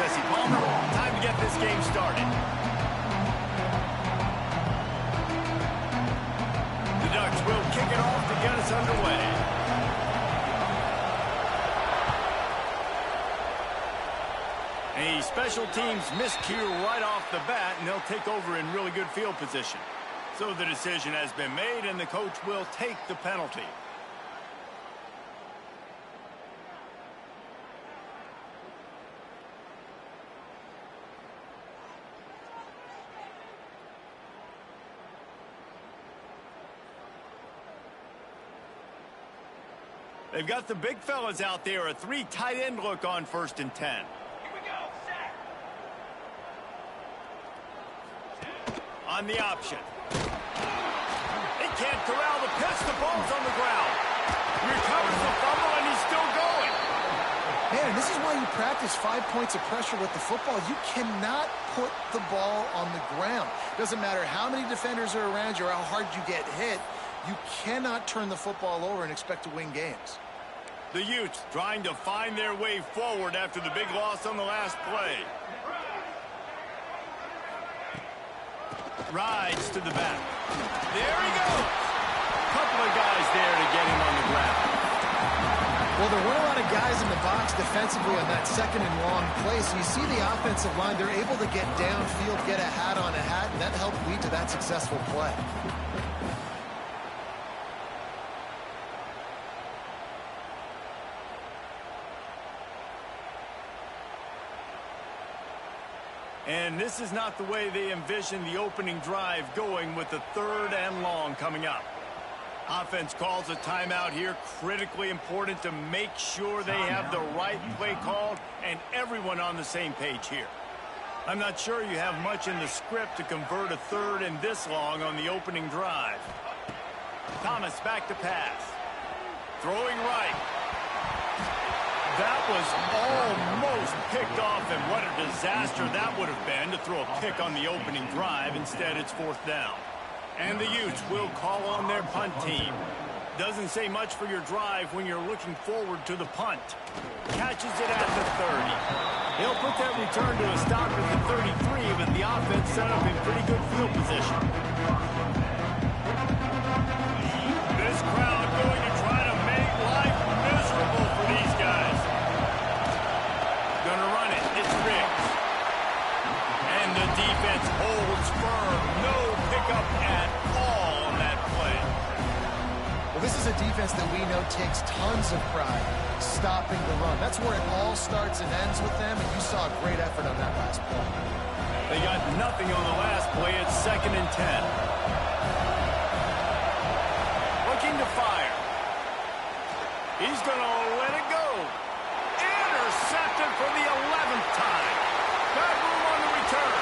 Jesse Palmer. Time to get this game started. The Ducks will kick it off to get us underway. A special teams miscue right off the bat, and they'll take over in really good field position. So the decision has been made, and the coach will take the penalty. They've got the big fellas out there, a 3 tight end look on 1st and 10. Here we go, set. On the option. He can't corral the pitch. The ball's on the ground. Recovers the fumble, and he's still going. Man, this is why you practice 5 points of pressure with the football. You cannot put the ball on the ground. Doesn't matter how many defenders are around you or how hard you get hit. You cannot turn the football over and expect to win games. The Utes trying to find their way forward after the big loss on the last play. Rides to the back. There he goes. Couple of guys there to get him on the ground. Well, there weren't a lot of guys in the box defensively on that 2nd and long play. So you see the offensive line, they're able to get downfield, get a hat on a hat, and that helped lead to that successful play. And this is not the way they envision the opening drive going with the 3rd and long coming up. Offense calls a timeout here. Critically important to make sure they have the right play called and everyone on the same page here. I'm not sure you have much in the script to convert a 3rd and this long on the opening drive. Thomas back to pass. Throwing right. That was almost picked off, and what a disaster that would have been to throw a pick on the opening drive. Instead, it's 4th down. And the Utes will call on their punt team. Doesn't say much for your drive when you're looking forward to the punt. Catches it at the 30. He'll put that return to a stop at the 33, but the offense set up in pretty good field position. This crowd going to try to make life miserable for these guys. Gonna run it. It's Riggs. And the defense holds firm. No pickup at all on that play. Well, this is a defense that we know takes tons of pride stopping the run. That's where it all starts and ends with them, and you saw a great effort on that last play. They got nothing on the last play. It's 2nd and 10. Looking to fire. He's going to let it go. Intercepted for the 11th time. Got room on the return.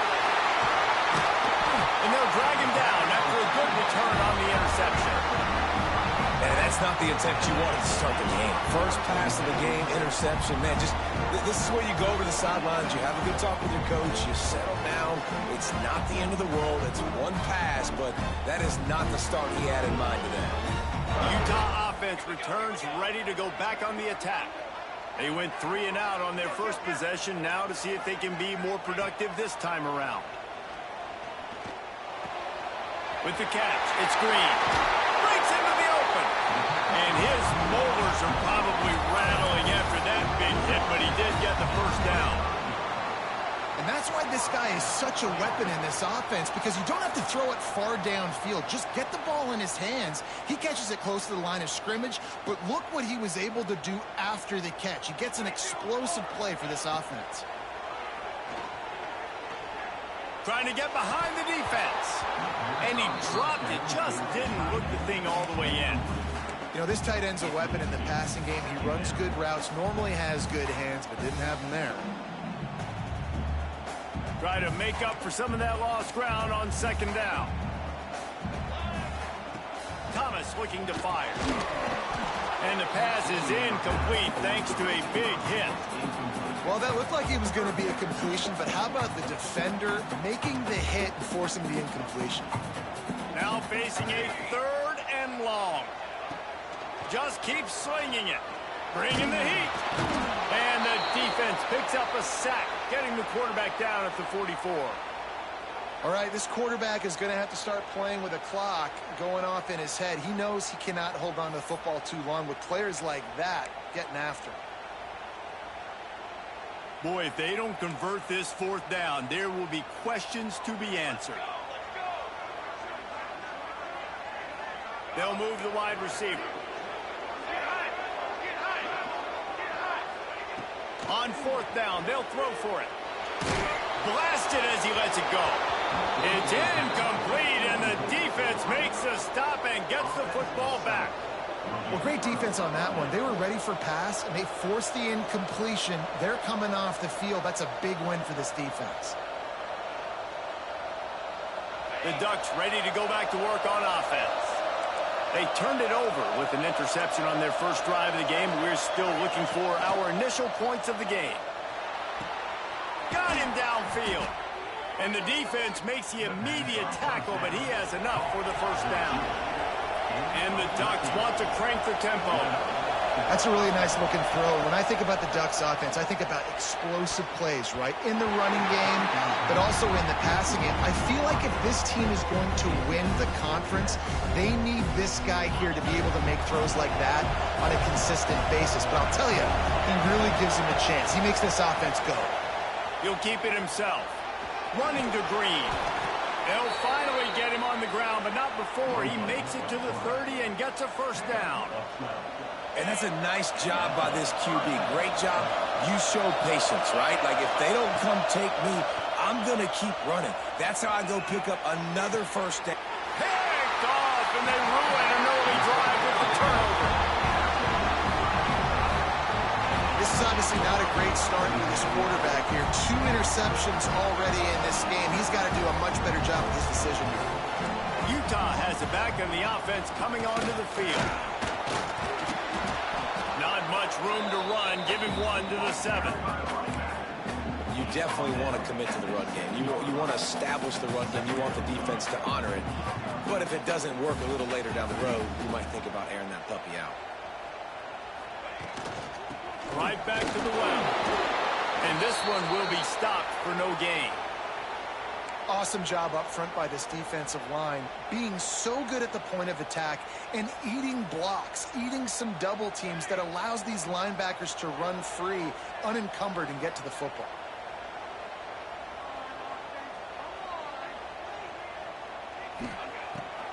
And they'll drag him down after a good return on the interception. And that's not the intent you wanted to start the game. First pass of the game, interception. Man, this is where you go over the sidelines. You have a good talk with your coach. You settle down. It's not the end of the world. It's one pass, but that is not the start he had in mind today. Utah offense returns ready to go back on the attack. They went 3 and out on their first possession. Now to see if they can be more productive this time around. With the catch, it's Green. Breaks into the open. And his molars are probably rattling after that big hit, but he did get the 1st down. And that's why this guy is such a weapon in this offense, because you don't have to throw it far downfield. Just get the ball in his hands. He catches it close to the line of scrimmage, but look what he was able to do after the catch. He gets an explosive play for this offense. Trying to get behind the defense. And he dropped it. Just didn't look the thing all the way in. You know, this tight end's a weapon in the passing game. He runs good routes, normally has good hands, but didn't have them there. Try to make up for some of that lost ground on 2nd down. Thomas looking to fire. And the pass is incomplete thanks to a big hit. Well, that looked like it was going to be a completion, but how about the defender making the hit and forcing the incompletion? Now facing a 3rd and long. Just keep swinging it. Bringing the heat. And the defense picks up a sack, getting the quarterback down at the 44. All right, this quarterback is going to have to start playing with a clock going off in his head. He knows he cannot hold on to the football too long with players like that getting after him. Boy, if they don't convert this fourth down, there will be questions to be answered. They'll move the wide receiver. On fourth down, they'll throw for it. Blasted as he lets it go. It's incomplete, and the defense makes a stop and gets the football back. Well, great defense on that one. They were ready for pass, and they forced the incompletion. They're coming off the field. That's a big win for this defense. The Ducks ready to go back to work on offense. They turned it over with an interception on their first drive of the game. We're still looking for our initial points of the game. Got him downfield. And the defense makes the immediate tackle, but he has enough for the first down. And the Ducks want to crank the tempo. That's a really nice looking throw. When I think about the Ducks offense, I think about explosive plays, right? In the running game, but also in the passing game. I feel like if this team is going to win the conference, they need this guy here to be able to make throws like that on a consistent basis. But I'll tell you, he really gives him a chance. He makes this offense go. He'll keep it himself. Running to Green. They'll finally get him on the ground, but not before he makes it to the 30 and gets a first down. And that's a nice job by this QB. Great job. You show patience, right? Like, if they don't come take me, I'm going to keep running. That's how I go pick up another first down. Picked off, and they ruin an early drive with the turnover. This is obviously not a great start for this quarterback here. 2 interceptions already in this game. He's got to do a much better job with his decision here. Utah has it back, and the offense coming onto the field. Not much room to run, giving 1 to the 7. You definitely want to commit to the run game. You want to establish the run game. You want the defense to honor it. But if it doesn't work a little later down the road, you might think about airing that puppy out. Right back to the well. And this one will be stopped for no gain. Awesome job up front by this defensive line, being so good at the point of attack and eating blocks, eating some double teams that allows these linebackers to run free, unencumbered, and get to the football.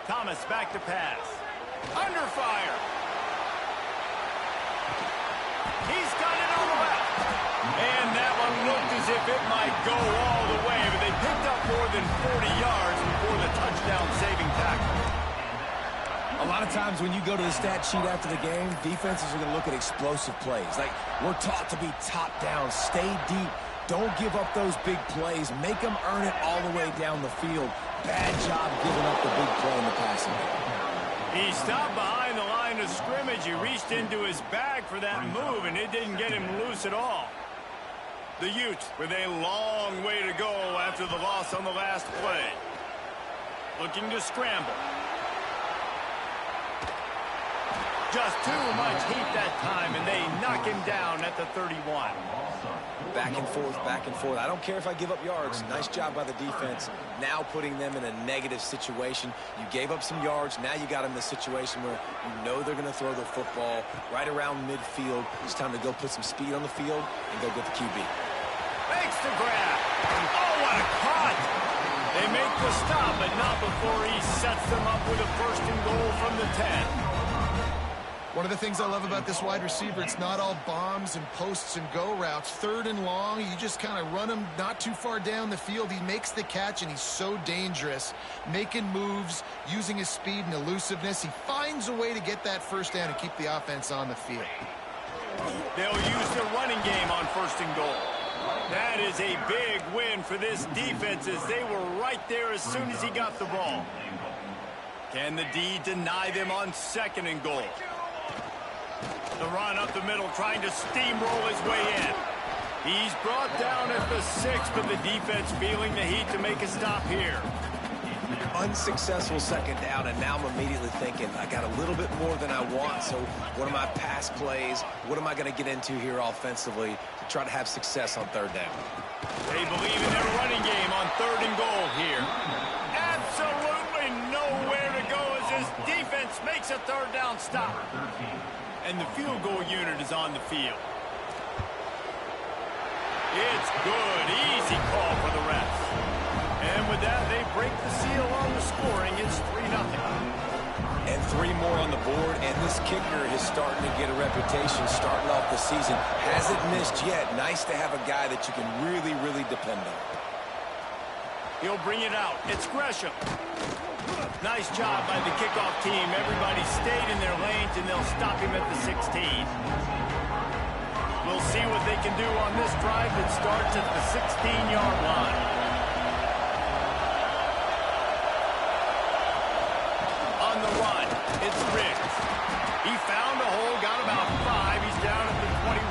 Thomas back to pass. Under fire. He's got it on the left. And that one looked as if it might go all the way, but they picked up more than 40 yards before the touchdown-saving tackle. A lot of times when you go to the stat sheet after the game, defenses are going to look at explosive plays. Like, we're taught to be top down, stay deep, don't give up those big plays, make them earn it all the way down the field. Bad job giving up the big play in the passing game. He stopped behind the line of scrimmage. He reached into his bag for that move, and it didn't get him loose at all. The Utes with a long way to go after the loss on the last play. Looking to scramble. Just too much heat that time, and they knock him down at the 31. Back and forth, back and forth. I don't care if I give up yards. Nice job by the defense. Now putting them in a negative situation. You gave up some yards. Now you got them in a situation where you know they're going to throw the football right around midfield. It's time to go put some speed on the field and go get the QB. Makes the grab. Oh, what a cut. They make the stop, but not before he sets them up with a first and goal from the 10. One of the things I love about this wide receiver, it's not all bombs and posts and go routes. 3rd and long, you just kind of run him not too far down the field. He makes the catch, and he's so dangerous, making moves, using his speed and elusiveness. He finds a way to get that first down and keep the offense on the field. They'll use their running game on 1st and goal. That is a big win for this defense, as they were right there as soon as he got the ball. Can the D deny them on 2nd and goal? The run up the middle, trying to steamroll his way in. He's brought down at the 6, but the defense feeling the heat to make a stop here. unsuccessful second down, and now I'm immediately thinking, I got a little bit more than I want, so what are my pass plays? What am I going to get into here offensively to try to have success on third down? They believe in their running game on 3rd and goal here. Absolutely nowhere to go as this defense makes a 3rd down stop. And the field goal unit is on the field. It's good. Easy call for the refs. And with that, they break the seal on the scoring. It's 3-0. And 3 more on the board, and this kicker is starting to get a reputation starting off the season. Hasn't missed yet. Nice to have a guy that you can really, really depend on. He'll bring it out. It's Gresham. Nice job by the kickoff team. Everybody stayed in their lanes, and they'll stop him at the 16. We'll see what they can do on this drive that starts at the 16-yard line. On the run, it's Riggs. He found a hole, got about 5. He's down at the 21.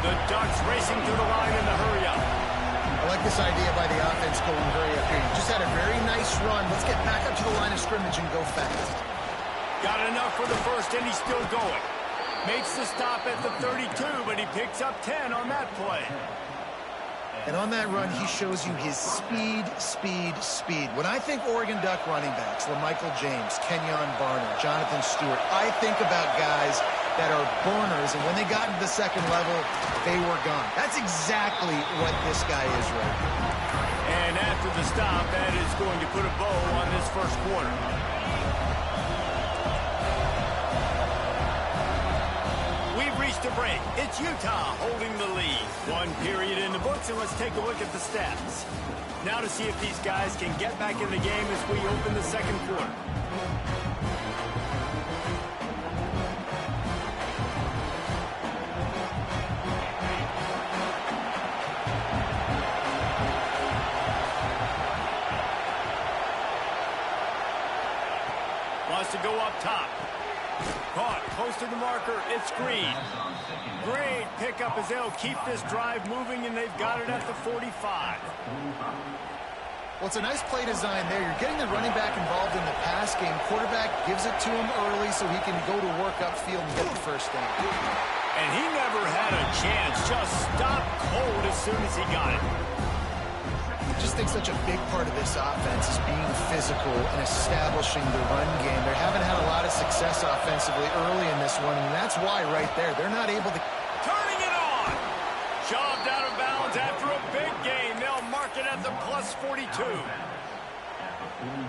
The Ducks racing to the line in the hurry-up. I like this idea by the offense going hurry up here. You just had a very nice run. Let's get back up to the line of scrimmage and go fast. Got enough for the first, and he's still going. Makes the stop at the 32, but he picks up 10 on that play. And on that run, he shows you his speed, speed, speed. When I think Oregon Duck running backs, LaMichael James, Kenyon Barner, Jonathan Stewart, I think about guys that are burners, and when they got into the second level, they were gone. That's exactly what this guy is right now. And after the stop, that is going to put a bow on this first quarter. We've reached a break. It's Utah holding the lead. 1 period in the books, and let's take a look at the stats. Now to see if these guys can get back in the game as we open the second quarter. Wants to go up top. Caught, close to the marker, it's Green. Great pickup as they'll keep this drive moving, and they've got it at the 45. Well, it's a nice play design there. You're getting the running back involved in the pass game. Quarterback gives it to him early so he can go to work upfield and get the first down. And he never had a chance, just stopped cold as soon as he got it. I just think such a big part of this offense is being physical and establishing the run game. They haven't had a lot of success offensively early in this one, and that's why right there they're not able to. Turning it on. Shoved out of bounds after a big gain. They'll mark it at the plus 42.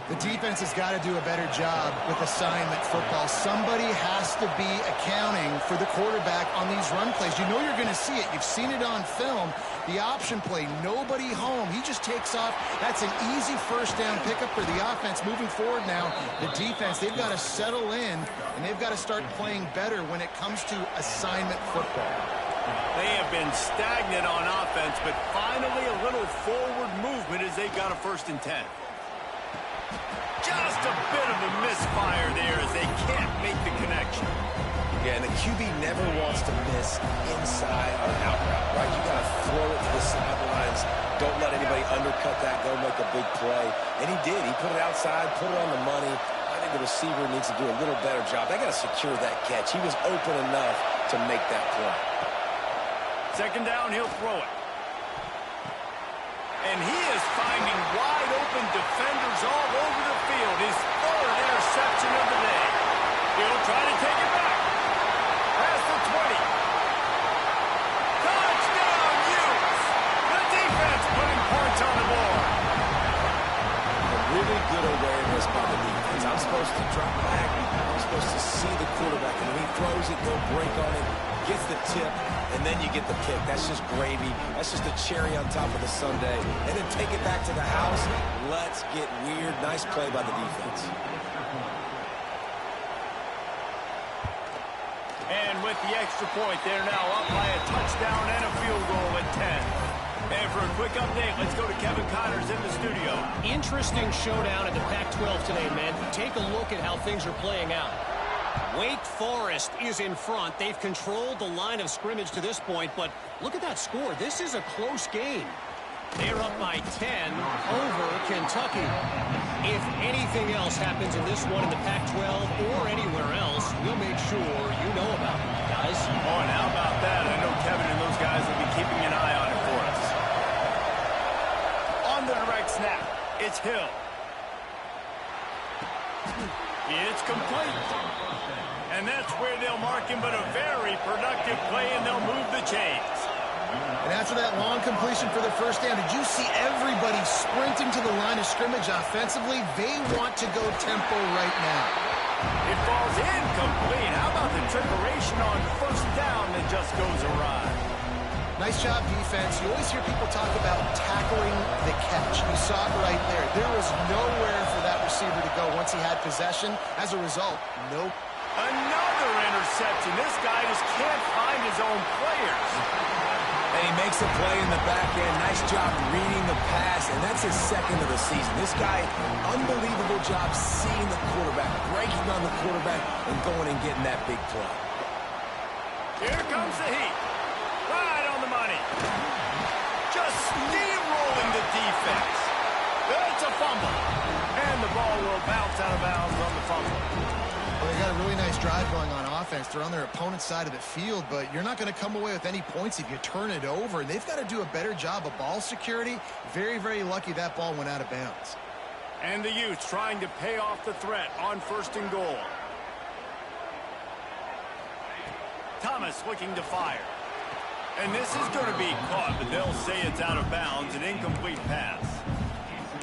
The defense has got to do a better job with assignment football. Somebody has to be accounting for the quarterback on these run plays. You know you're going to see it. You've seen it on film. The option play, nobody home. He just takes off. That's an easy first down pickup for the offense. Moving forward now, the defense, they've got to settle in, and they've got to start playing better when it comes to assignment football. They have been stagnant on offense, but finally a little forward movement as they got a 1st and 10. Just a bit of a misfire there as they can't make the connection. Yeah, and the QB never wants to miss inside or out route, right? You got to throw it to the sidelines. Don't let anybody undercut that, go make a big play. And he did. He put it outside, put it on the money. I think the receiver needs to do a little better job. They got to secure that catch. He was open enough to make that play. 2nd down, he'll throw it. And he is finding wide-open defenders all over the field. His 3rd interception of the day. He'll try to take it back. Past the 20. Touchdown, Utes! The defense putting points on the board. A really good awareness by the defense. I'm supposed to drop back. I'm supposed to see the quarterback. And when he throws it, they'll break on it, gets the tip, and then you get the pick. That's just gravy. That's just a cherry on top of the sundae. And then take it back to the house. Let's get weird. Nice play by the defense. And with the extra point, they're now up by a touchdown and a field goal at 10. And for a quick update, let's go to Kevin Connors in the studio. Interesting showdown at the Pac-12 today, man. Take a look at how things are playing out. Wake Forest is in front. They've controlled the line of scrimmage to this point, but look at that score. This is a close game. They're up by 10 over Kentucky. If anything else happens in this one in the Pac-12 or anywhere else, we'll make sure you know about it, guys. Oh, and how about that? I know Kevin and those guys will be keeping an eye on it for us. On the direct snap, it's Hill. It's complete. And that's where they'll mark him, but a very productive play, and they'll move the chains. And after that long completion for the first down, did you see everybody sprinting to the line of scrimmage offensively? They want to go tempo right now. It falls incomplete. How about the trickeration on first down that just goes awry? Nice job, defense. You always hear people talk about tackling the catch. You saw it right there. There was nowhere for that receiver to go once he had possession. As a result, nope. Another interception. This guy just can't find his own players. And he makes a play in the back end. Nice job reading the pass, and that's his second of the season. This guy, unbelievable job seeing the quarterback, breaking on the quarterback, and going and getting that big play. Here comes the heat. Right on the money. Just steamrolling the defense. It's a fumble. And the ball will bounce out of bounds on the fumble. Well, they got a really nice drive going on offense. They're on their opponent's side of the field, but you're not going to come away with any points if you turn it over. And they've got to do a better job of ball security. Very, very lucky that ball went out of bounds. And the Utes trying to pay off the threat on 1st and goal. Thomas looking to fire. And this is going to be caught, but they'll say it's out of bounds, an incomplete pass.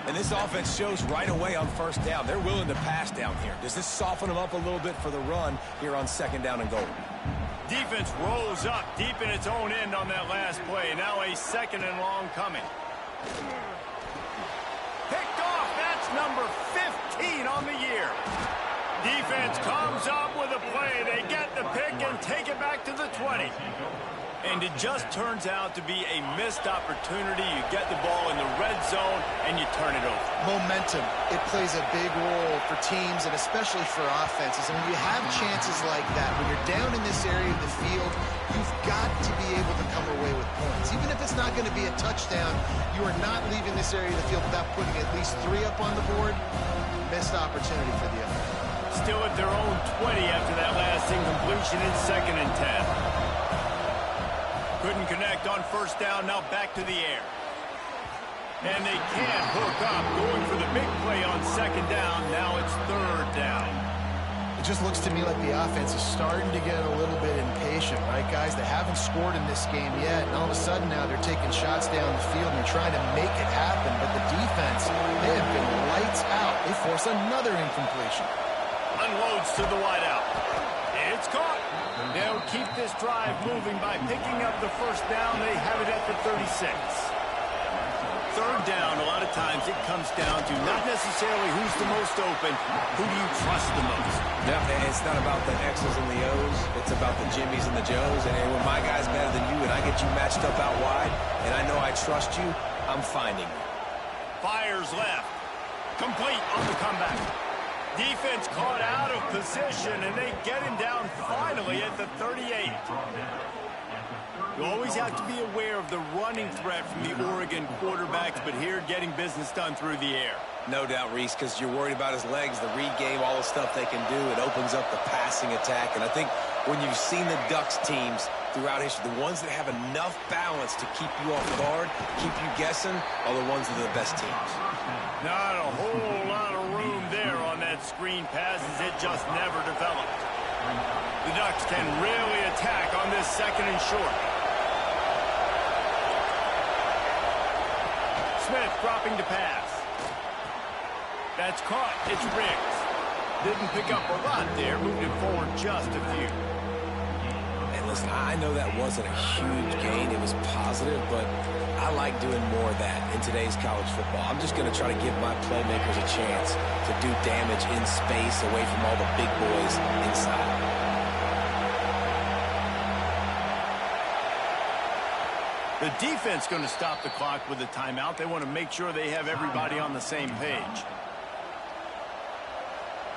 And this offense shows right away on first down. They're willing to pass down here. Does this soften them up a little bit for the run here on 2nd down and goal? Defense rolls up deep in its own end on that last play. Now a 2nd and long coming. Picked off. That's number 15 on the year. Defense comes up with a play. They get the pick and take it back to the 20. And it just turns out to be a missed opportunity. You get the ball in the red zone, and you turn it over. Momentum. It plays a big role for teams and especially for offenses. And when you have chances like that, when you're down in this area of the field, you've got to be able to come away with points. Even if it's not going to be a touchdown, you are not leaving this area of the field without putting at least 3 up on the board. Missed opportunity for the offense. Still at their own 20 after that last incompletion. It's 2nd and 10. Couldn't connect on first down, now back to the air. And they can't hook up, going for the big play on 2nd down. Now it's 3rd down. It just looks to me like the offense is starting to get a little bit impatient, right, guys? They haven't scored in this game yet, and all of a sudden now they're taking shots down the field and they're trying to make it happen. But the defense, they have been lights out. They force another incompletion. Unloads to the wideout. It's caught. They'll keep this drive moving by picking up the first down. They have it at the 36. 3rd down, a lot of times it comes down to not necessarily who's the most open, who do you trust the most? Yeah, it's not about the X's and the O's. It's about the Jimmys and the Joes. And when my guy's better than you and I get you matched up out wide, and I know I trust you, I'm finding you. Fires left. Complete on the comeback. Defense caught out of position, and they get him down finally at the 38. You always have to be aware of the running threat from the Oregon quarterbacks, but here getting business done through the air. No doubt, Reese, because you're worried about his legs, the read game, all the stuff they can do. It opens up the passing attack. And I think when you've seen the Ducks teams throughout history, the ones that have enough balance to keep you off guard, keep you guessing, are the ones that are the best teams. Not a whole lot of room there on that screen pass as it just never developed. The Ducks can really attack on this 2nd and short. Smith dropping to pass. That's caught. It's Riggs. Didn't pick up a lot there. Moved it forward just a few. And listen, I know that wasn't a huge gain. It was positive, but I like doing more of that in today's college football. I'm just going to try to give my playmakers a chance to do damage in space away from all the big boys inside. The defense going to stop the clock with a timeout. They want to make sure they have everybody on the same page.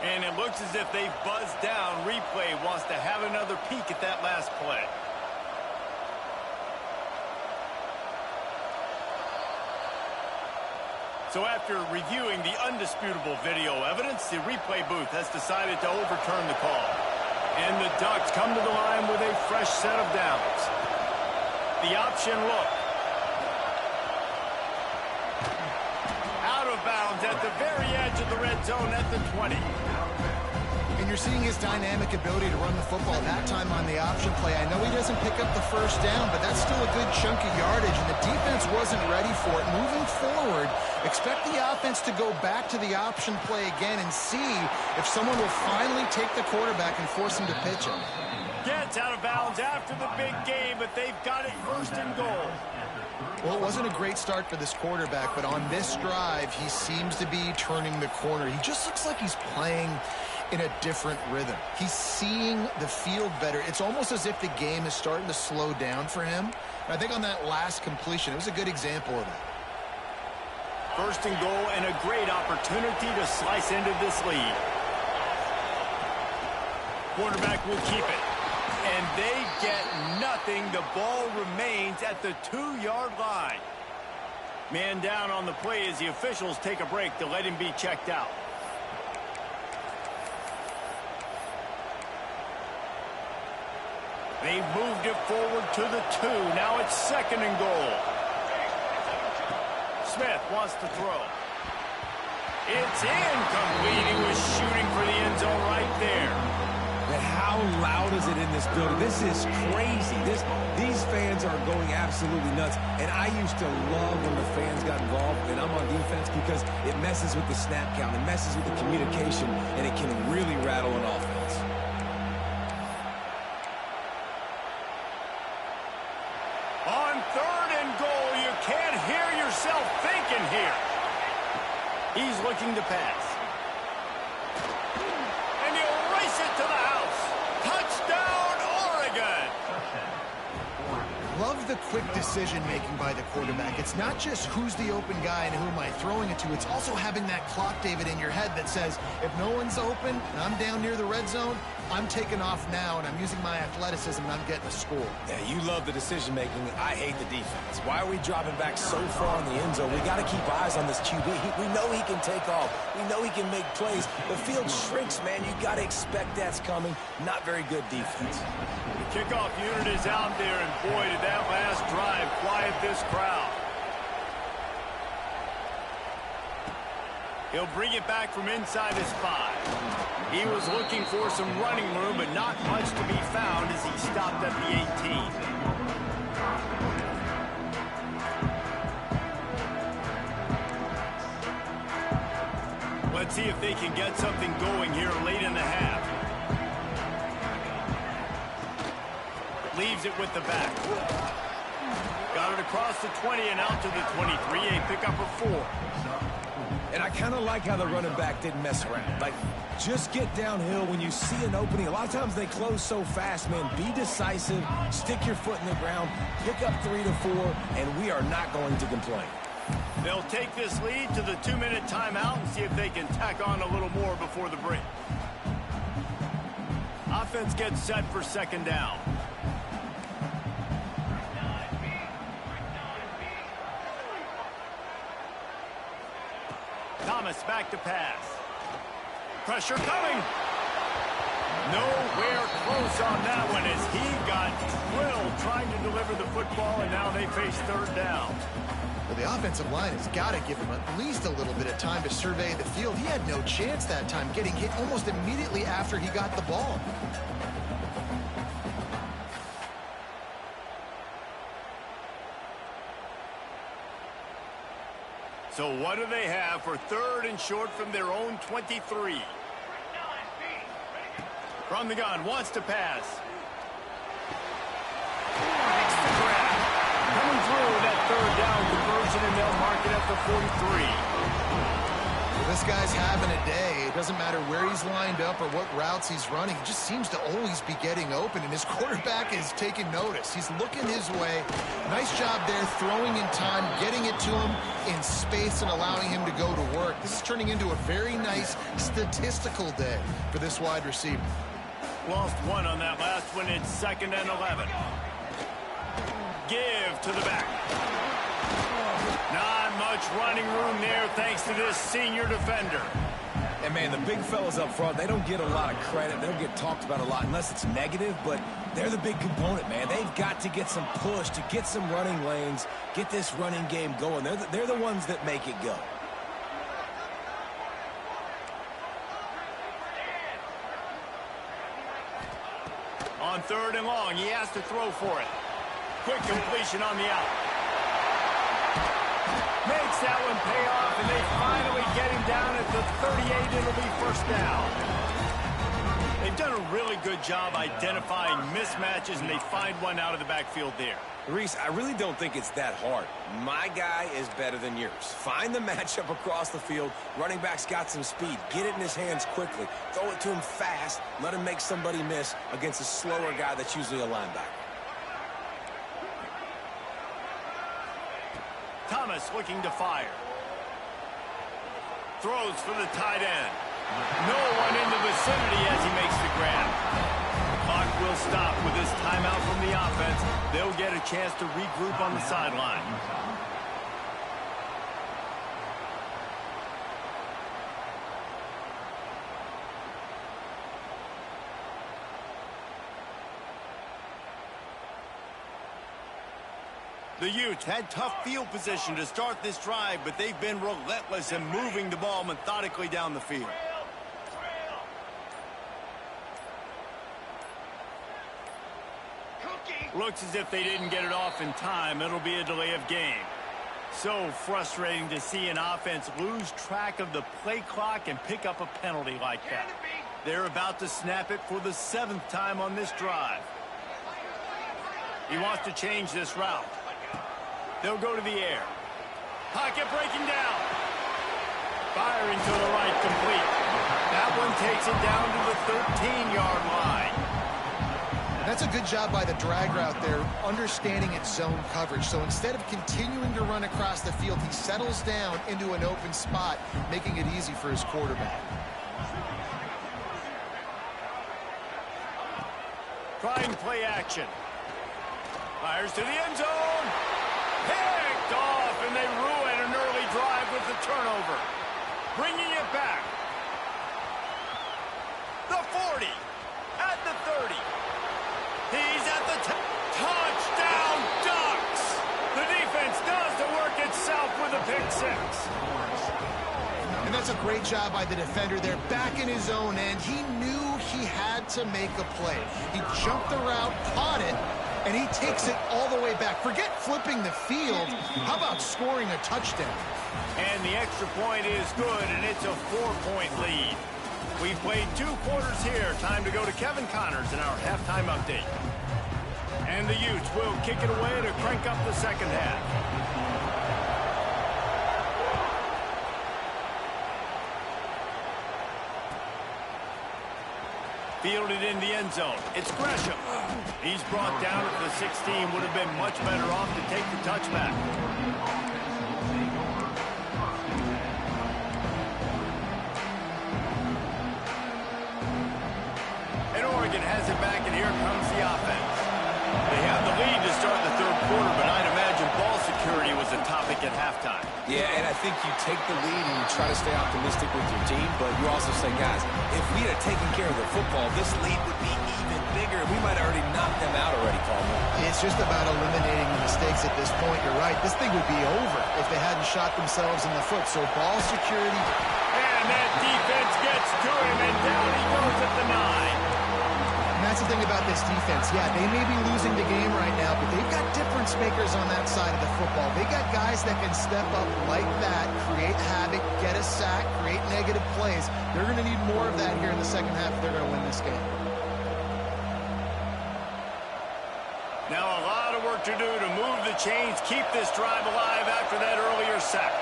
And it looks as if they've buzzed down. Replay wants to have another peek at that last play. So after reviewing the undisputable video evidence, the replay booth has decided to overturn the call. And the Ducks come to the line with a fresh set of downs. The option look. Out of bounds at the very edge of the red zone at the 20. And you're seeing his dynamic ability to run the football that time on the option play. I know he doesn't pick up the first down, but that's still a good chunk of yardage, and the defense wasn't ready for it. Moving forward, expect the offense to go back to the option play again and see if someone will finally take the quarterback and force him to pitch it. Gets out of bounds after the big game, but they've got it first and goal. Well, it wasn't a great start for this quarterback, but on this drive, he seems to be turning the corner. He just looks like he's playing in a different rhythm. He's seeing the field better. It's almost as if the game is starting to slow down for him. And I think on that last completion, it was a good example of that. First and goal, and a great opportunity to slice into this lead. Quarterback will keep it. And they get nothing. The ball remains at the 2-yard line. Man down on the play as the officials take a break to let him be checked out. They've moved it forward to the 2. Now it's second and goal. Smith wants to throw. It's incomplete. He was shooting for the end zone right there. And how loud is it in this building? This is crazy. These fans are going absolutely nuts. And I used to love when the fans got involved, and I'm on defense, because it messes with the snap count, it messes with the communication, and it can really rattle an offense. On third and goal, you can't hear yourself thinking here. He's looking to pass. And he'll race it to the house. Touchdown, Oregon. Love the quick decision-making by the quarterback. It's not just who's the open guy and who am I throwing it to. It's also having that clock, David, in your head that says, if no one's open and I'm down near the red zone, I'm taking off now, and I'm using my athleticism, and I'm getting a score. Yeah, you love the decision-making. I hate the defense. Why are we dropping back so far in the end zone? We got to keep eyes on this QB. We know he can take off. We know he can make plays. The field shrinks, man. You got to expect that's coming. Not very good defense. The kickoff unit is out there, and boy, did that last drive quiet this crowd. He'll bring it back from inside his 5. He was looking for some running room, but not much to be found as he stopped at the 18. Let's see if they can get something going here late in the half. Leaves it with the back. Got it across the 20 and out to the 23, a pickup of 4. And I kind of like how the running back didn't mess around. Like, just get downhill when you see an opening. A lot of times they close so fast, man. Be decisive, stick your foot in the ground, pick up 3 to 4, and we are not going to complain. They'll take this lead to the 2-minute timeout and see if they can tack on a little more before the break. Offense gets set for second down. Thomas back to pass. Pressure coming. Nowhere close on that one as he got drilled trying to deliver the football, and now they face third down. Well, the offensive line has got to give him at least a little bit of time to survey the field. He had no chance that time, getting hit almost immediately after he got the ball. So what do they have for third and short from their own 23? From the gun, wants to pass. Makes the grab. Coming through that third down conversion, and they'll mark it at the 43. Well, this guy's having a day. It doesn't matter where he's lined up or what routes he's running. He just seems to always be getting open, and his quarterback is taking notice. He's looking his way. Nice job there, throwing in time, getting it to him in space and allowing him to go to work. This is turning into a very nice statistical day for this wide receiver. Lost one on that last one. It's second and 11. Give to the back. Not much running room there thanks to this senior defender. And, man, the big fellas up front, they don't get a lot of credit. They don't get talked about a lot unless it's negative, but they're the big component, man. They've got to get some push, to get some running lanes, get this running game going. They're the ones that make it go. On 3rd and long, he has to throw for it. Quick completion on the out. Makes that one pay off, and they finally get him down at the 38. It'll be first down. They've done a really good job identifying mismatches, and they find one out of the backfield there. Reese, I really don't think it's that hard. My guy is better than yours. Find the matchup across the field. Running back's got some speed. Get it in his hands quickly. Throw it to him fast. Let him make somebody miss against a slower guy that's usually a linebacker. Thomas looking to fire. Throws for the tight end. No one in the vicinity as he makes the grab. Clock will stop with this timeout from the offense. They'll get a chance to regroup on the sideline. The Utes had tough field position to start this drive, but they've been relentless in moving the ball methodically down the field. Looks as if they didn't get it off in time. It'll be a delay of game. So frustrating to see an offense lose track of the play clock and pick up a penalty like that. They're about to snap it for the 7th time on this drive. He wants to change this route. They'll go to the air. Pocket breaking down. Firing to the right, complete. That one takes it down to the 13-yard line. That's a good job by the drag route there, understanding its zone coverage. So instead of continuing to run across the field, he settles down into an open spot, making it easy for his quarterback. Trying play action. Fires to the end zone. Picked off, and they ruin an early drive with the turnover. Bringing it back. The 40. At the 30. He's at the touchdown Ducks. The defense does the work itself with a pick 6. And that's a great job by the defender there, back in his own end. He knew he had to make a play. He jumped the route, caught it, and he takes it all the way back. Forget flipping the field. How about scoring a touchdown? And the extra point is good, and it's a 4-point lead. We've played 2 quarters here. Time to go to Kevin Connors in our halftime update. And the Utes will kick it away to crank up the second half. Fielded in the end zone. It's Gresham. He's brought down at the 16. Would have been much better off to take the touchback. Has it back, and here comes the offense. They have the lead to start the 3rd quarter, but I'd imagine ball security was a topic at halftime. Yeah, and I think you take the lead and you try to stay optimistic with your team, but you also say, guys, if we had taken care of the football, this lead would be even bigger. We might have already knocked them out already, Palmer. It's just about eliminating the mistakes at this point. You're right. This thing would be over if they hadn't shot themselves in the foot. So ball security. And that defense gets to him, and down he goes at the 9. That's the thing about this defense. Yeah, they may be losing the game right now, but they've got difference makers on that side of the football. They got guys that can step up like that, create havoc, get a sack, create negative plays. They're going to need more of that here in the second half if they're going to win this game. Now a lot of work to do to move the chains, keep this drive alive after that earlier sack.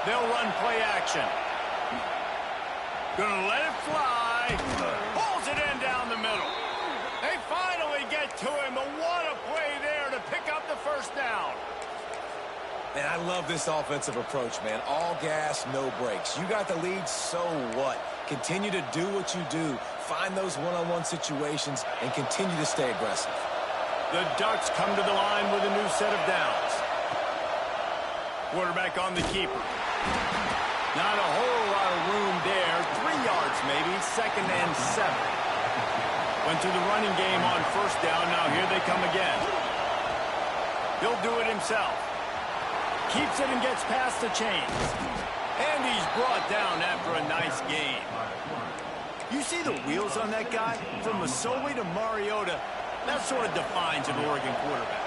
They'll run play action. Gonna let it fly. Pulls it in down the middle. They finally get to him, but what a play there to pick up the first down. And I love this offensive approach, man. All gas, no brakes. You got the lead, so what? Continue to do what you do. Find those one-on-one situations and continue to stay aggressive. The Ducks come to the line with a new set of downs. Quarterback on the keeper. Not a whole lot of room there. 3 yards maybe. 2nd and 7. Went to the running game on first down. Now here they come again. He'll do it himself. Keeps it and gets past the chains. And he's brought down after a nice game. You see the wheels on that guy? From Masoli to Mariota, that sort of defines an Oregon quarterback.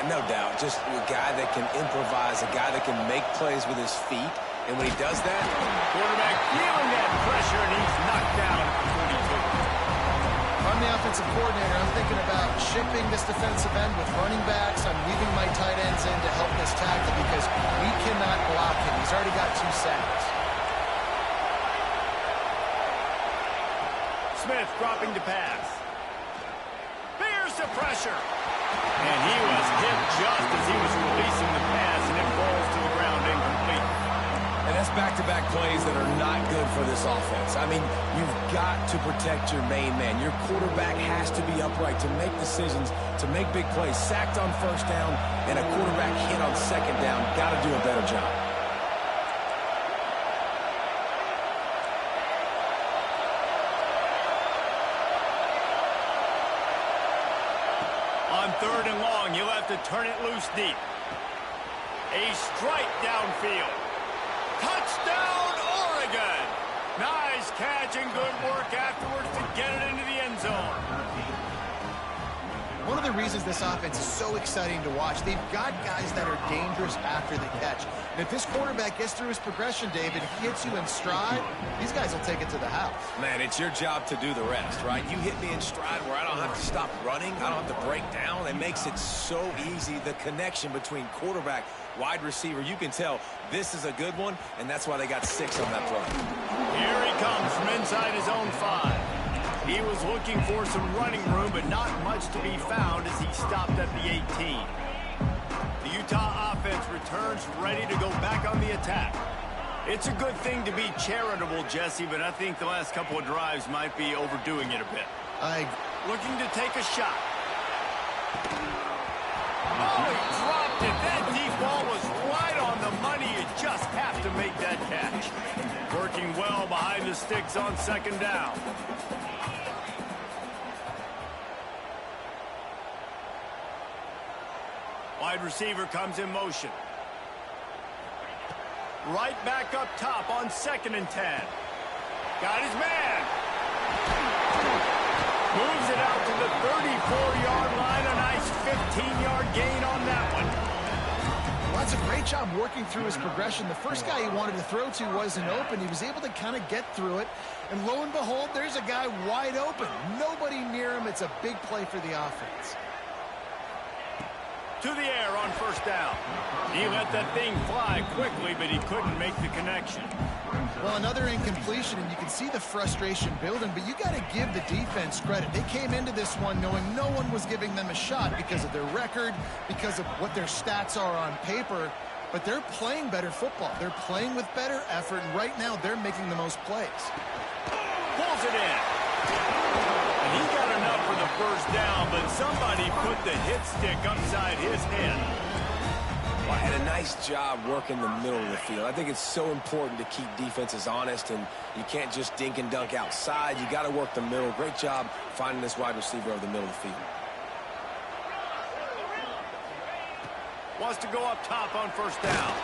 No doubt. Just a guy that can improvise, a guy that can make plays with his feet. And when he does that, quarterback feeling that pressure, and he's knocked down at the 42. I'm the offensive coordinator. I'm thinking about shipping this defensive end with running backs. I'm leaving my tight ends in to help this tackle because we cannot block him. He's already got 2 sacks. Smith dropping to pass. Bears the pressure. And he was hit just as he was releasing the pass, and it falls to the ground incomplete. and that's back-to-back plays that are not good for this offense. I mean, you've got to protect your main man. Your quarterback has to be upright to make decisions, to make big plays. Sacked on first down and a quarterback hit on second down. Got to do a better job. On 3rd and long, you'll have to turn it loose deep. A strike downfield. Touchdown, Oregon! Nice catch and good work afterwards to get it into the end zone. One of the reasons this offense is so exciting to watch, they've got guys that are dangerous after the catch. And if this quarterback gets through his progression, David, hits you in stride, these guys will take it to the house. Man, it's your job to do the rest, right? You hit me in stride where I don't have to stop running. I don't have to break down. It makes it so easy, the connection between quarterback, wide receiver. You can tell this is a good one, and that's why they got 6 on that play. Here he comes from inside his own 5. He was looking for some running room, but not much to be found as he stopped at the 18. The Utah offense returns ready to go back on the attack. It's a good thing to be charitable, Jesse, but I think the last couple of drives might be overdoing it a bit. Looking to take a shot. Oh, he dropped it. That deep ball was right on the money. You just have to make that catch. Working well behind the sticks on 2nd down. Wide receiver comes in motion. Right back up top on 2nd and 10. Got his man. Moves it out to the 34-yard line. A nice 15-yard gain on that one. Well, that's a great job working through his progression. The first guy he wanted to throw to wasn't open. He was able to kind of get through it. And lo and behold, there's a guy wide open. Nobody near him. It's a big play for the offense. To the air on 1st down. He let that thing fly quickly, but he couldn't make the connection. Well, another incompletion, and you can see the frustration building, but you got to give the defense credit. They came into this one knowing no one was giving them a shot because of their record, because of what their stats are on paper, but they're playing better football. They're playing with better effort, and right now they're making the most plays. Pulls it in. And he got enough for the 1st down, but somebody put the hit stick upside his head. Well, and a nice job working the middle of the field. I think it's so important to keep defenses honest, and you can't just dink and dunk outside. You got to work the middle. Great job finding this wide receiver over the middle of the field. Wants to go up top on 1st down.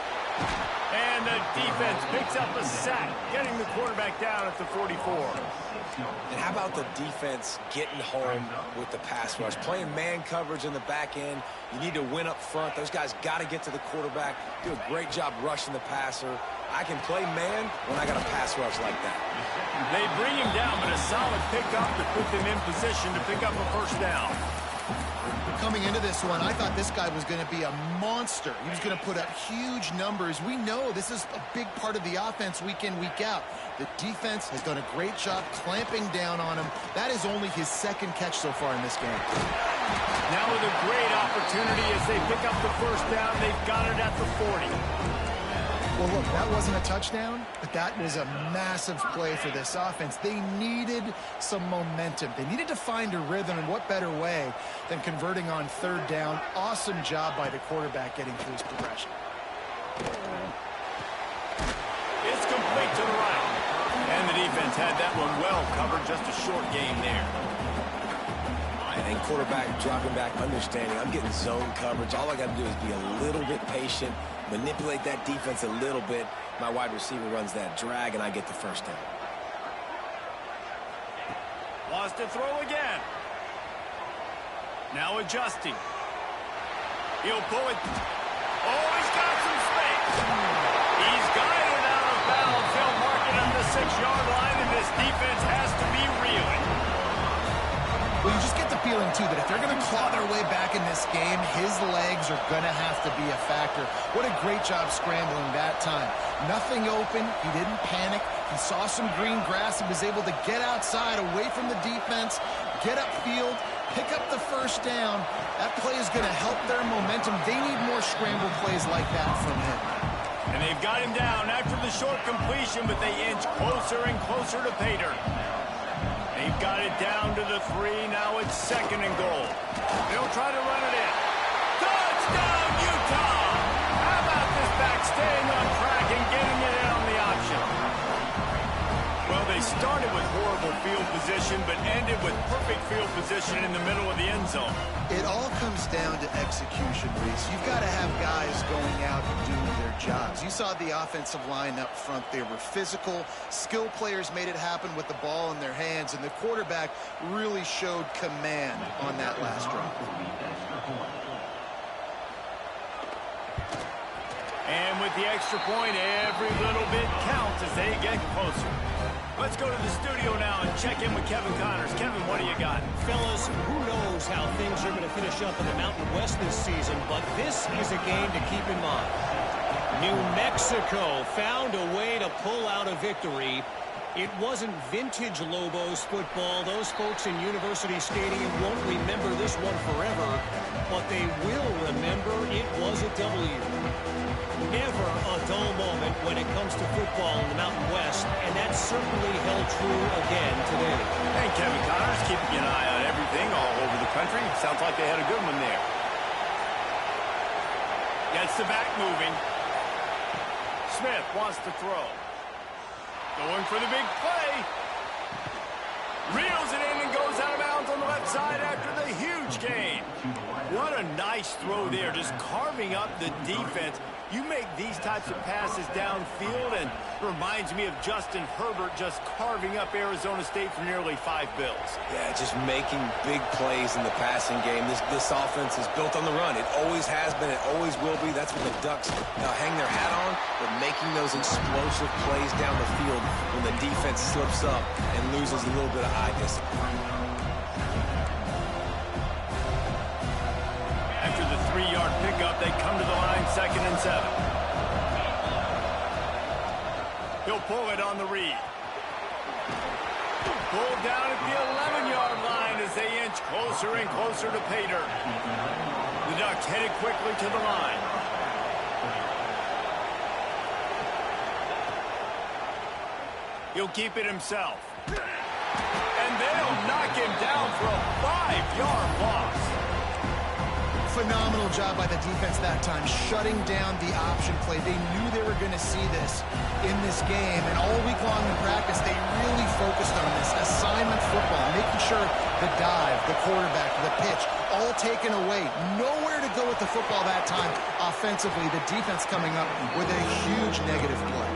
And the defense picks up a sack, getting the quarterback down at the 44. And how about the defense getting home with the pass rush? Playing man coverage in the back end. You need to win up front. Those guys got to get to the quarterback. Do a great job rushing the passer. I can play man when I got a pass rush like that. They bring him down, but a solid pickup to put them in position to pick up a 1st down. Coming into this one, I thought this guy was going to be a monster. He was going to put up huge numbers. We know this is a big part of the offense week in, week out. The defense has done a great job clamping down on him. That is only his 2nd catch so far in this game. Now with a great opportunity as they pick up the 1st down, they've got it at the 40. Well, look, that wasn't a touchdown, but that was a massive play for this offense. They needed some momentum. They needed to find a rhythm, and what better way than converting on third down. Awesome job by the quarterback getting through his progression. It's complete to the right. And the defense had that one well covered. Just a short game there. And quarterback dropping back, understanding I'm getting zone coverage. All I got to do is be a little bit patient, manipulate that defense a little bit. My wide receiver runs that drag, and I get the first down. Wants to throw again. Now adjusting. He'll pull it. Oh, he's got some space. He's guided out of bounds. They'll mark it on the 6-yard line, and this defense has to be reeling. Well, you just get the feeling, too, that if they're going to claw their way back in this game, his legs are going to have to be a factor. What a great job scrambling that time. Nothing open. He didn't panic. He saw some green grass. He was able to get outside, away from the defense, get upfield, pick up the first down. That play is going to help their momentum. They need more scramble plays like that from him. And they've got him down after the short completion, but they inch closer and closer to pay dirt. They've got it down to the 3. Now it's 2nd and goal. They'll try to run it in. Touchdown, Utah! How about this back staying on track and getting it in on the option? Well, they started with horrible field position, but ended with perfect field position in the middle of the end zone. It all comes down to execution, Reese. You've got to have guys going out and doing their jobs. You saw the offensive line up front. They were physical. Skill players made it happen with the ball in their hands, and the quarterback really showed command on that last drive. And with the extra point, every little bit counts as they get closer. Let's go to the studio now and check in with Kevin Connors. Kevin, what do you got? Fellas, who knows how things are going to finish up in the Mountain West this season, but this is a game to keep in mind. New Mexico found a way to pull out a victory. It wasn't vintage Lobos football. Those folks in University Stadium won't remember this one forever, but they will remember it was a W. Never a dull moment when it comes to football in the Mountain West, and that certainly held true again today. And Kevin Connors keeping an eye on everything all over the country. Sounds like they had a good one there. Gets the back moving. Smith wants to throw. Going for the big play. Reels it in and goes out of bounds on the left side after the huge gain. What a nice throw there, just carving up the defense. You make these types of passes downfield, and reminds me of Justin Herbert just carving up Arizona State for nearly 5 bills. Yeah, just making big plays in the passing game. This offense is built on the run. It always has been. It always will be. That's what the Ducks hang their hat on, but making those explosive plays down the field when the defense slips up and loses a little bit of eye discipline. After the 3-yard pickup, they come to the line 2nd and 7. He'll pull it on the read. Pulled down at the 11-yard line as they inch closer and closer to pay dirt. The Ducks headed quickly to the line. He'll keep it himself. And they'll knock him down for a 5-yard loss. Phenomenal job by the defense that time, shutting down the option play. They knew they were going to see this in this game, and all week long in practice, they really focused on this assignment football, making sure the dive, the quarterback, the pitch, all taken away. Nowhere to go with the football that time. Offensively, the defense coming up with a huge negative play.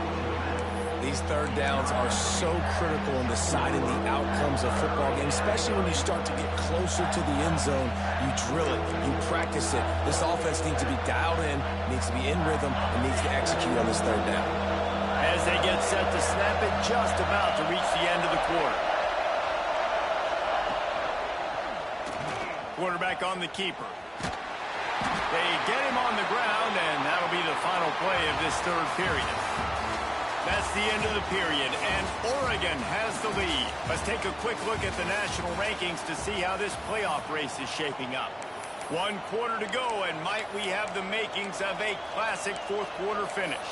These third downs are so critical in deciding the outcomes of football games, especially when you start to get closer to the end zone. You drill it, you practice it. This offense needs to be dialed in, needs to be in rhythm, and needs to execute on this third down. As they get set to snap it, just about to reach the end of the quarter. Quarterback on the keeper. They get him on the ground, and that'll be the final play of this third period. That's the end of the period, and Oregon has the lead. Let's take a quick look at the national rankings to see how this playoff race is shaping up. 1 quarter to go, and might we have the makings of a classic fourth quarter finish.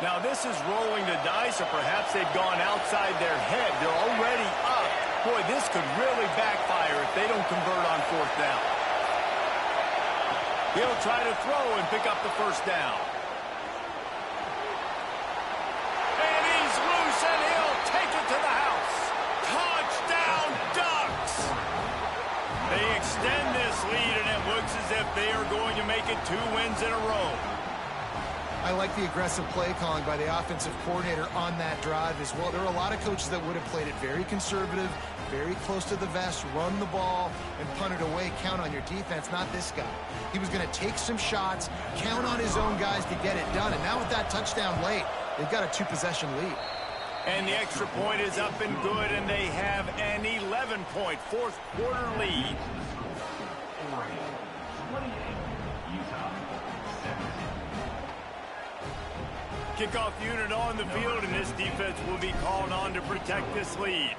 Now this is rolling the dice, or perhaps they've gone outside their head. They're already up. Boy, this could really backfire if they don't convert on fourth down. He'll try to throw and pick up the first down. And he's loose, and he'll take it to the house. Touchdown, Ducks! They extend this lead, and it looks as if they are going to make it 2 wins in a row. I like the aggressive play calling by the offensive coordinator on that drive as well. There are a lot of coaches that would have played it very conservative, very close to the vest, run the ball, and punt it away. Count on your defense, not this guy. He was going to take some shots, count on his own guys to get it done. And now with that touchdown late, they've got a 2-possession lead. And the extra point is up and good, and they have an 11-point fourth-quarter lead. Kickoff unit on the field, and this defense will be called on to protect this lead.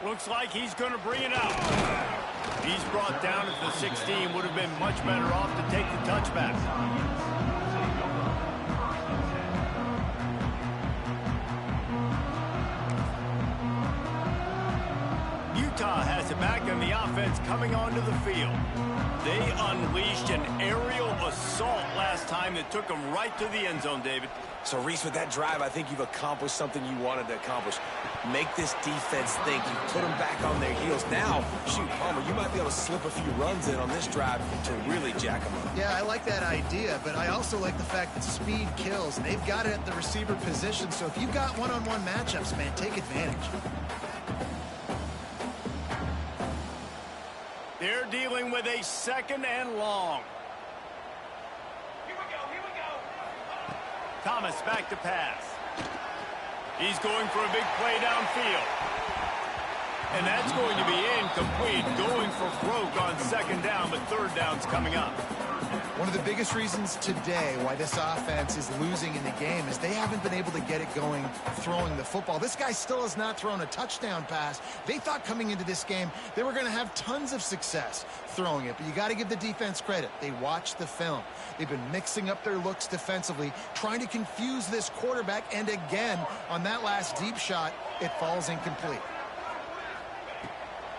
Looks like he's going to bring it out. He's brought down at the 16. Would have been much better off to take the touchback. Utah has it back, and the offense coming onto the field. They unleashed an aerial assault last time that took them right to the end zone, David. So, Reese, with that drive, I think you've accomplished something you wanted to accomplish. Make this defense think. You put them back on their heels. Now, shoot, Homer, you might be able to slip a few runs in on this drive to really jack them up. Yeah, I like that idea, but I also like the fact that speed kills, and they've got it at the receiver position. So if you've got one-on-one matchups, man, take advantage. They're dealing with a 2nd and long. Here we go. Thomas back to pass. He's going for a big play downfield. And that's going to be incomplete. Going for broke on 2nd down, but 3rd down's coming up. One of the biggest reasons today why this offense is losing in the game is they haven't been able to get it going throwing the football. This guy still has not thrown a touchdown pass. They thought coming into this game they were going to have tons of success throwing it, but you got to give the defense credit. They watched the film. They've been mixing up their looks defensively, trying to confuse this quarterback, and again, on that last deep shot, it falls incomplete.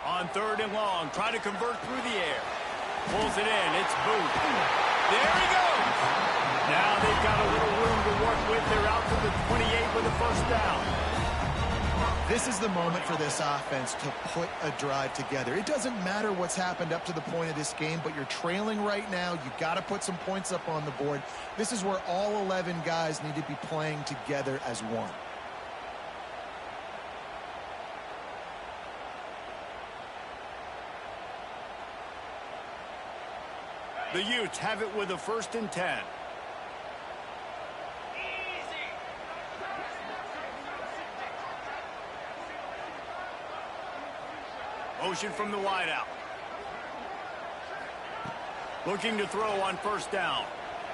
On 3rd and long, trying to convert through the air. Pulls it in. It's Booth. There he goes. Now they've got a little room to work with. They're out to the 28 with a 1st down. This is the moment for this offense to put a drive together. It doesn't matter what's happened up to the point of this game, but you're trailing right now. You've got to put some points up on the board. This is where all 11 guys need to be playing together as one. The Utes have it with a 1st and 10. Motion from the wideout. Looking to throw on 1st down.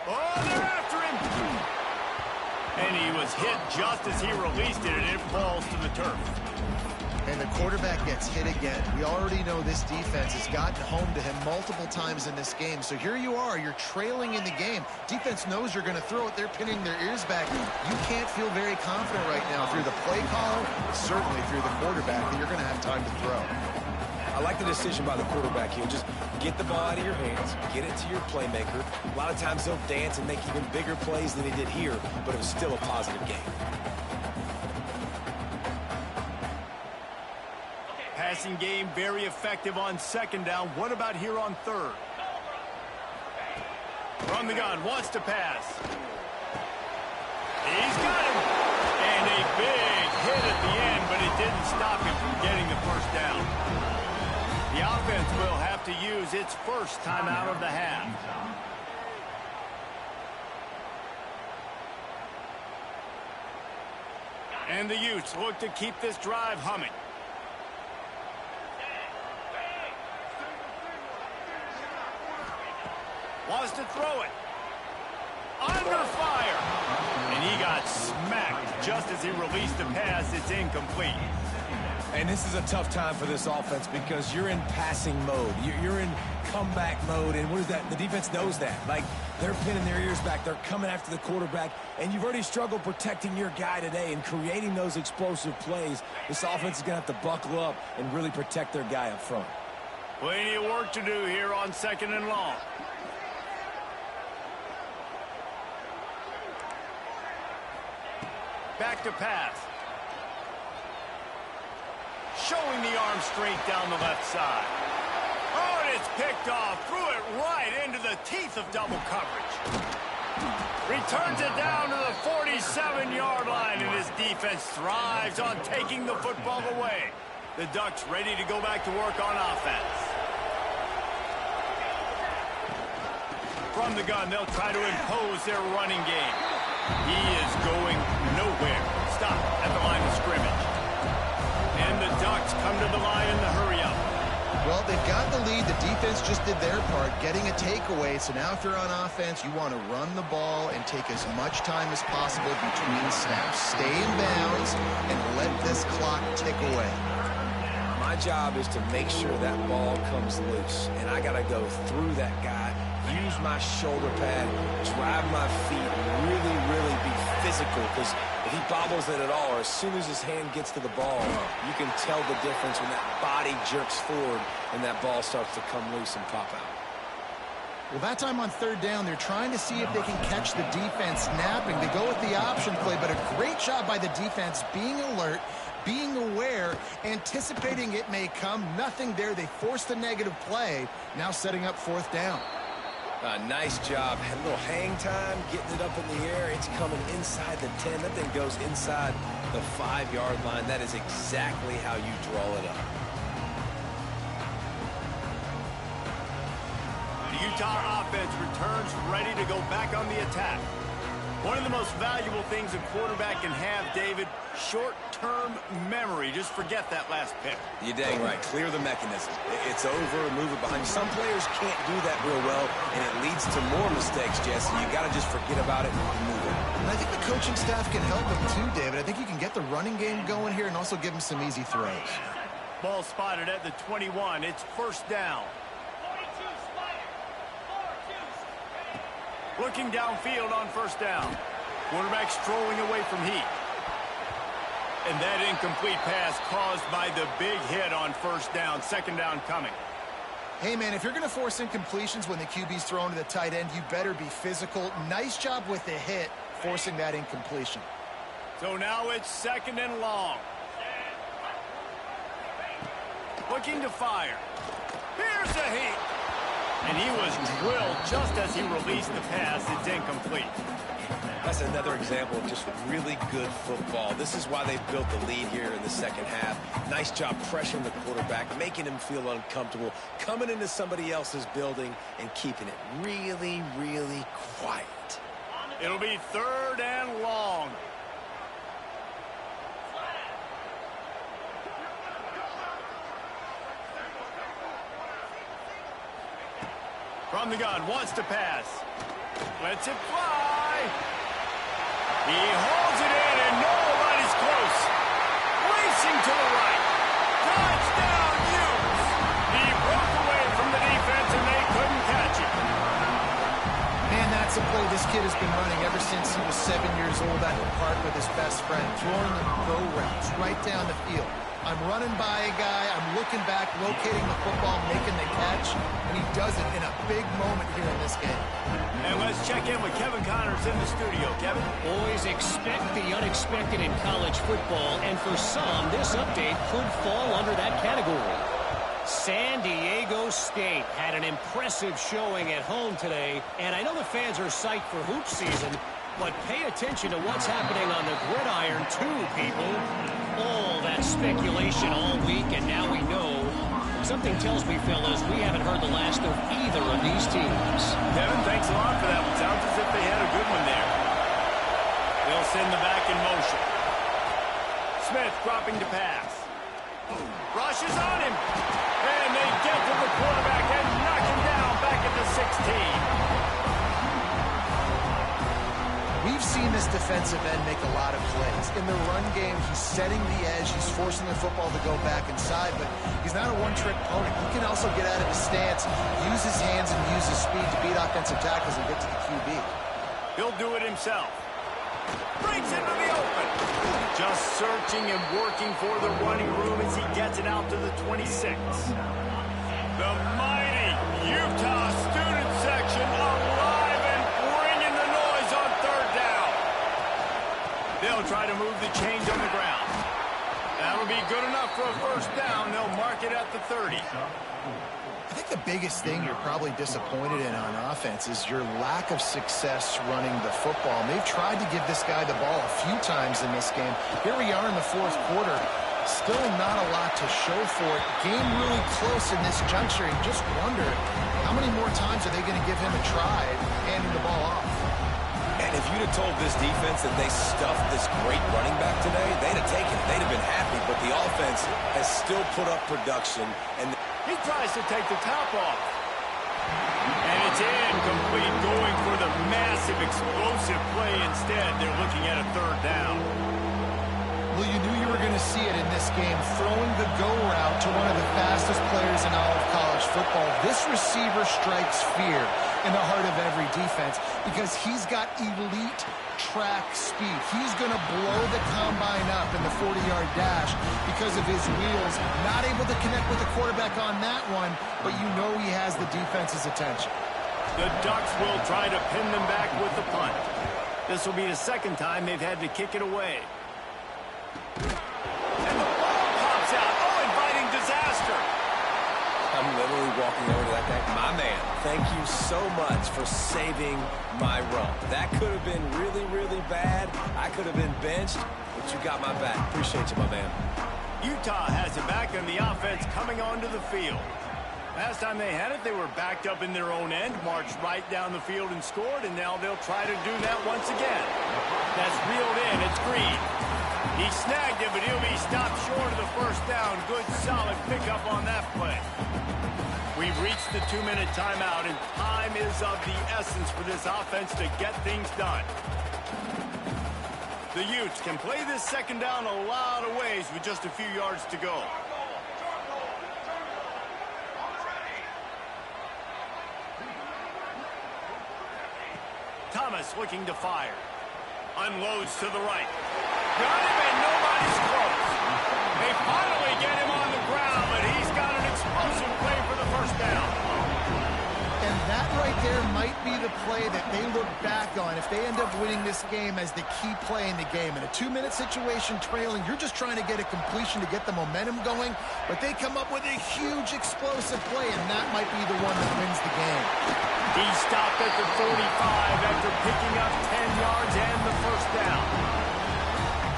Oh, they're after him! And he was hit just as he released it, and it falls to the turf. And the quarterback gets hit again. We already know this defense has gotten home to him multiple times in this game. So here you are, you're trailing in the game. Defense knows you're going to throw it. They're pinning their ears back. You can't feel very confident right now through the play caller, certainly through the quarterback, that you're going to have time to throw. I like the decision by the quarterback here. Just get the ball out of your hands, get it to your playmaker. A lot of times they'll dance and make even bigger plays than he did here, but it was still a positive game. Passing game very effective on 2nd down. What about here on 3rd? From the gun, wants to pass. He's got him. And a big hit at the end, but it didn't stop him from getting the 1st down. The offense will have to use its 1st timeout of the half. And the Utes look to keep this drive humming. Wants to throw it. Under fire. And he got smacked just as he released the pass. It's incomplete. And this is a tough time for this offense because you're in passing mode. You're in comeback mode. And what is that? The defense knows that. Like, they're pinning their ears back. They're coming after the quarterback. And you've already struggled protecting your guy today and creating those explosive plays. This offense is going to have to buckle up and really protect their guy up front. Plenty of work to do here on 2nd and long. Back to pass. Showing the arm straight down the left side. Oh, and it's picked off. Threw it right into the teeth of double coverage. Returns it down to the 47-yard line, and his defense thrives on taking the football away. The Ducks ready to go back to work on offense. From the gun, they'll try to impose their running game. He is going nowhere. Stop at the line of scrimmage. And the Ducks come to the line in the hurry-up. Well, they've got the lead. The defense just did their part, getting a takeaway. So now if you're on offense, you want to run the ball and take as much time as possible between snaps. Stay in bounds and let this clock tick away. My job is to make sure that ball comes loose. And I got to go through that guy, use my shoulder pad, drive my feet, really be physical. Because if he bobbles it at all, or as soon as his hand gets to the ball, you can tell the difference when that body jerks forward and that ball starts to come loose and pop out. Well, that time on 3rd down, they're trying to see if they can catch the defense snapping. They go with the option play, but a great job by the defense being alert, being aware, anticipating it may come. Nothing there. They forced a negative play, now setting up 4th down. Nice job. Had a little hang time, getting it up in the air. It's coming inside the 10. That thing goes inside the 5-yard line. That is exactly how you draw it up. The Utah offense returns ready to go back on the attack. One of the most valuable things a quarterback can have, David, short-term memory. Just forget that last pick. You're dang right. Clear the mechanism. It's over, move it behind you. Some players can't do that real well, and it leads to more mistakes, Jesse. You got to just forget about it and move it. And I think the coaching staff can help them too, David. I think you can get the running game going here and also give them some easy throws. Ball spotted at the 21. It's 1st down. Looking downfield on 1st down. Quarterback strolling away from heat. And that incomplete pass caused by the big hit on 1st down. 2nd down coming. Hey, man, if you're going to force incompletions when the QB's thrown to the tight end, you better be physical. Nice job with the hit, forcing that incompletion. So now it's 2nd and long. Looking to fire. Here's the heat. And he was drilled just as he released the pass. It's incomplete. That's another example of just really good football. This is why they've built the lead here in the 2nd half. Nice job pressuring the quarterback, making him feel uncomfortable, coming into somebody else's building and keeping it really quiet. It'll be 3rd and long. From the gun, wants to pass. Lets it fly. He holds it in, and nobody's close. Racing to the right. Touchdown, Utes. He broke away from the defense, and they couldn't catch it. Man, that's a play this kid has been running ever since he was 7 years old at the park with his best friend, throwing the go routes right down the field. I'm running by a guy, I'm looking back, locating the football, making the catch, and he does it in a big moment here in this game. And let's check in with Kevin Connors in the studio. Kevin? Boys, expect the unexpected in college football, and for some, this update could fall under that category. San Diego State had an impressive showing at home today, and I know the fans are psyched for hoop season, but pay attention to what's happening on the gridiron too, people. All that speculation all week, and now we know. Something tells me, fellas, we haven't heard the last of either of these teams. Kevin, thanks a lot for that one. Sounds as if they had a good one there. They'll send the back in motion. Smith dropping to pass. Rushes on him. And they get to the quarterback and knock him down back at the 16. We've seen this defensive end make a lot of plays. In the run game, he's setting the edge. He's forcing the football to go back inside, but he's not a one-trick pony. He can also get out of his stance, use his hands, and use his speed to beat offensive tackles and get to the QB. He'll do it himself. Breaks into the open. Just searching and working for the running room as he gets it out to the 26. The mighty Utah student section alive and bringing the noise on third down. They'll try to move the chains on the ground. That'll be good enough for a first down. They'll mark it at the 30. I think the biggest thing you're probably disappointed in on offense is your lack of success running the football. And they've tried to give this guy the ball a few times in this game. Here we are in the fourth quarter. Still not a lot to show for it. Game really close in this juncture. You just wonder how many more times are they going to give him a try at handing the ball off. And if you'd have told this defense that they stuffed this great running back today, they'd have taken it. They'd have been happy. But the offense has still put up production. And he tries to take the top off. And it's incomplete, going for the massive explosive play instead. They're looking at a third down. Well, you knew you were going to see it in this game, throwing the go route to one of the fastest players in all of college football. This receiver strikes fear in the heart of every defense because he's got elite track speed. He's going to blow the combine up in the 40-yard dash because of his wheels. Not able to connect with the quarterback on that one, but you know he has the defense's attention. The Ducks will try to pin them back with the punt. This will be the second time they've had to kick it away. And the ball pops out. Oh, inviting disaster. I'm literally walking over to that guy. My man, thank you so much for saving my run. That could have been really, really bad. I could have been benched, but you got my back. Appreciate you, my man. Utah has it back, and the offense coming onto the field. Last time they had it, they were backed up in their own end, marched right down the field and scored, and now they'll try to do that once again. That's reeled in. It's Green. He snagged it, but he'll be stopped short of the first down. Good, solid pickup on that play. We've reached the 2-minute timeout, and time is of the essence for this offense to get things done. The Utes can play this second down a lot of ways with just a few yards to go. Thomas looking to fire. Unloads to the right. Got him, and nobody's close. They finally get him on the ground, but he's got an explosive play for the first down. And that right there might be the play that they look back on if they end up winning this game as the key play in the game. In a 2-minute situation trailing, you're just trying to get a completion to get the momentum going, but they come up with a huge explosive play, and that might be the one that wins the game. He stopped at the 45 after picking up 10 yards and the first down.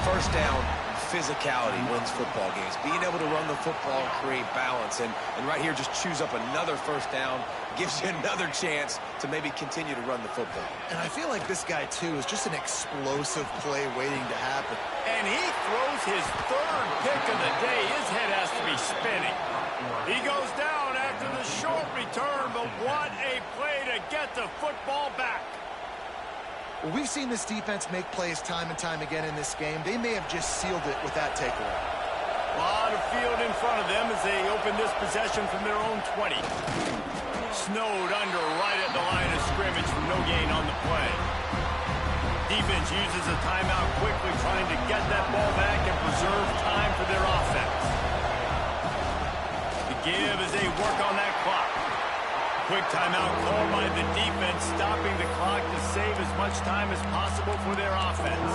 First down, physicality wins football games. Being able to run the football and create balance, and right here just choose up another first down, gives you another chance to maybe continue to run the football. And I feel like this guy, too, is just an explosive play waiting to happen. And he throws his third pick of the day. His head has to be spinning. He goes down after the short return, but what a play to get the football back. Well, we've seen this defense make plays time and time again in this game. They may have just sealed it with that takeaway. A lot of field in front of them as they open this possession from their own 20. Snowed under right at the line of scrimmage for no gain on the play. Defense uses a timeout quickly, trying to get that ball back and preserve time for their offense. The give as they work on that clock. Quick timeout called by the defense, stopping the clock to save as much time as possible for their offense.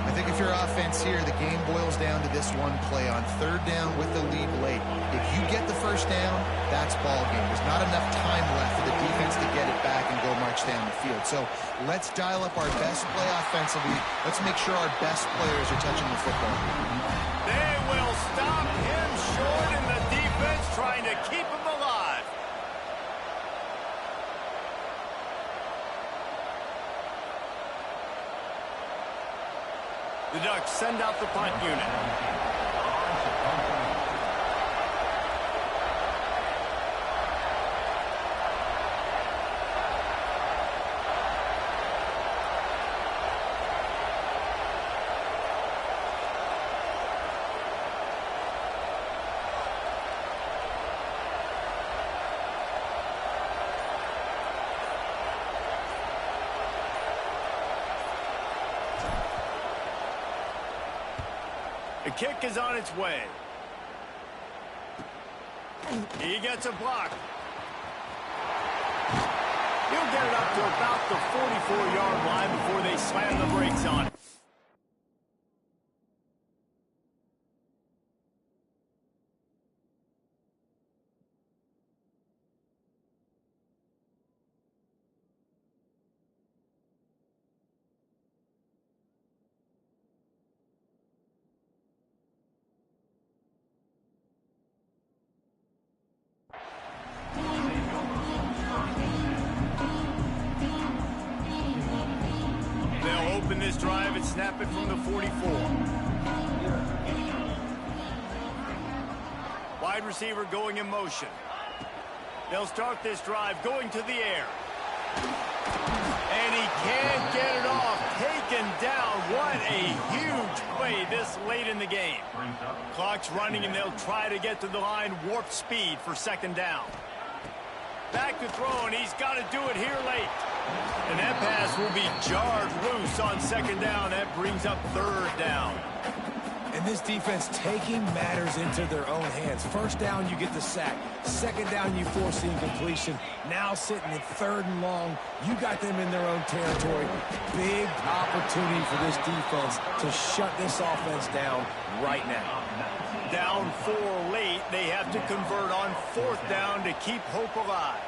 I think if you're offense here, the game boils down to this one play on third down with the lead late. If you get the first down, that's ball game. There's not enough time left for the defense to get it back and go march down the field. So let's dial up our best play offensively. Let's make sure our best players are touching the football. They will stop him short, and the defense trying to keep him alive. The Ducks send out the punt unit. The kick is on its way. He gets a block. He'll get it up to about the 44-yard line before they slam the brakes on it. Open this drive and snap it from the 44. Wide receiver going in motion. They'll start this drive going to the air. And he can't get it off. Taken down. What a huge play this late in the game. Clock's running and they'll try to get to the line. Warp speed for second down. Back to throw, and he's got to do it here late. And that pass will be jarred loose on second down. That brings up third down. And this defense taking matters into their own hands. First down, you get the sack. Second down, you force the incompletion. Now sitting at third and long, you got them in their own territory. Big opportunity for this defense to shut this offense down right now. Down 4 late, they have to convert on fourth down to keep hope alive.